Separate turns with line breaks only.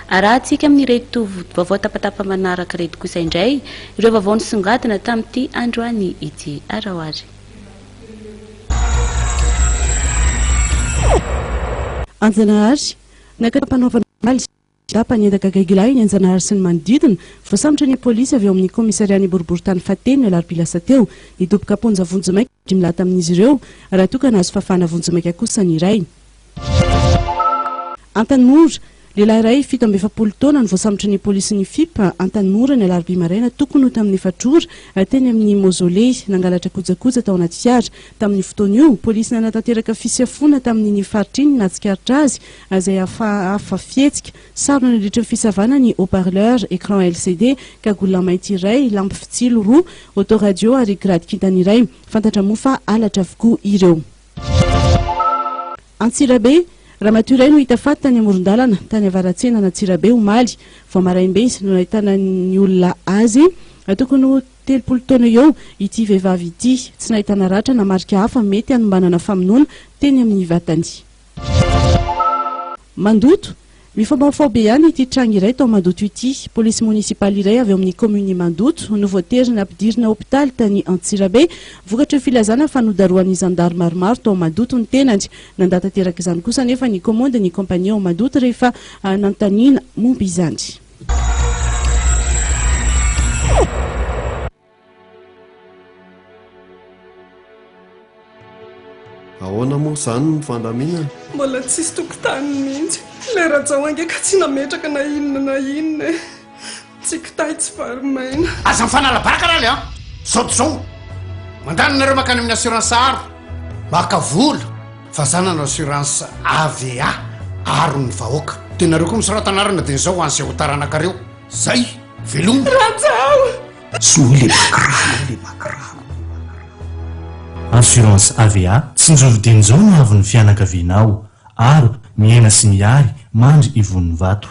arahantsika amin'ireto vaovao tapatapa manaraka reto kosa indray ireo vaovao nisongadina tamin'ity androany ity arahoary.
Anjanahary nakapanaovana panendaka gagilay ny Anjanahary sy ny manodidina voasambotra ny polisy avy eo amin'ny komisariany boriboritany fateny ny alarobia teo nidoboka ponja vonjomaika milata amin'izy ireo raha tokana azo fafana vonjomaika kosa ny iray. Antanimora lehilahy iray 17 taona ny voasambotra ny polisy ny FIP Antanimora ny alarobia maraina tokony ho tamin'ny efatrora teny amin'ny mozole nangalatra kojakoja tao anaty fiara. Tamin'ny fotoana io polisy nanatanteraka fisafona tamin'ny faritra iny natsikaritra azy izay hafa fietsika sarona nandritra ny fisavana ny haut-parleur écran LCD kagolona mainty iray lampy fitsilo roa autoradio ary grady kintana iray fantatra mofa alatra avokoa ireo. Antsirabe Ramatoa no hita faty tany amoron-dalana tany avaratsena na Antsirabe omaly vao maraimbe no nahitana ny olona azy tokony ho 30 taona eo ity vehivavy ity tsy nahitana ratra na marika hafa mety hanombanana famonoana teny amin'ny vatany. Mandoto mifambafaobe ihany ity trano iray tao Mandoto ity. Polisy munisipaly iray avy amin'ny commune Mandoto no voaterina ampidirina hôpitaly tany Antsirabe vokatra filazana fanodaroan'ny zandary maromaro tao Mandoto ny tenany. Nandatanteraka izany kosa nefa ny commande ny compagnie ao Mandoto rehefa nantanina momba izany.
Ahoana moa izany ny fandaminana?
Mbola tsisy tokotany mihitsy. Ilay rajao angeka tsy nametraka na inona. Tsy kitay tsy varimaina.
Aza mifanalabaraka raha le a zao mandananareo makany amin'ny assurance aro maka vola fazanana assurance AVA aro ny vahoaka. Tenareo koa misoratanarana dia izao ho an'izay hotaranankareo zay velomina
rajao
soly bakra
Assurance AVA tsy njorodenizao no avy ny fianakavianao aro miaina sy miary mandry ivon'ny vato.